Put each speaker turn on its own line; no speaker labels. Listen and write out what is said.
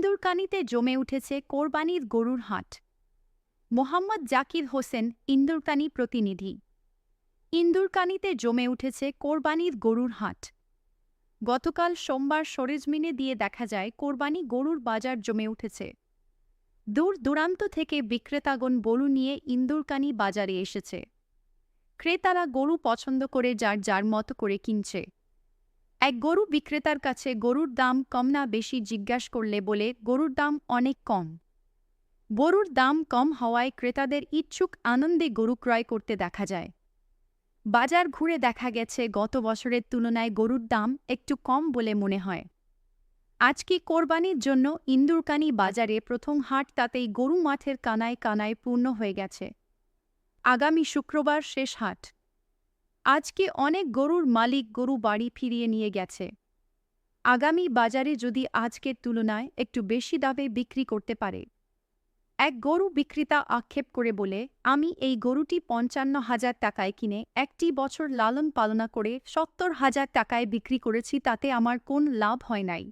ইন্দুরকানীতে জমে উঠেছে কোরবানির গরুর হাট। মোহাম্মদ জাকির হোসেন, ইন্দুরকানী প্রতিনিধি। ইন্দুরকানীতে জমে উঠেছে কোরবানির গরুর হাট। গতকাল সোমবার সরেজমিনে দিয়ে দেখা যায় কোরবানি গরুর বাজার জমে উঠেছে। দূর দূরান্ত থেকে বিক্রেতাগণ গরু নিয়ে ইন্দুরকানী বাজারে এসেছে। ক্রেতারা গরু পছন্দ করে যার যার মতো করে কিনছে। এক গরু বিক্রেতার কাছে গরুর দাম কম না বেশি জিজ্ঞাসা করলে বলে গরুর দাম অনেক কম। গরুর দাম কম হওয়ায় ক্রেতাদের ইচ্ছুক আনন্দে গরু ক্রয় করতে দেখা যায়। বাজার ঘুরে দেখা গেছে গত বছরের তুলনায় গরুর দাম একটু কম বলে মনে হয়। আজকে কোরবানির জন্য ইন্দুরকানী বাজারে প্রথম হাট, তাতেই গরু মাঠের কানায় কানায় পূর্ণ হয়ে গেছে। আগামী শুক্রবার শেষ হাট। আজকে অনেক গরুর মালিক গরু বাড়ি ফিরিয়ে নিয়ে গেছে। আগামী বাজারে যদি আজকের তুলনায় একটু বেশি দামে বিক্রি করতে পারে। এক গরু বিক্রেতা আক্ষেপ করে বলে, আমি এই গরুটি ৫৫,০০০ টাকায় কিনে একটি বছর লালন পালনা করে ৭০,০০০ টাকায় বিক্রি করেছি, তাতে আমার কোন লাভ হয় নাই।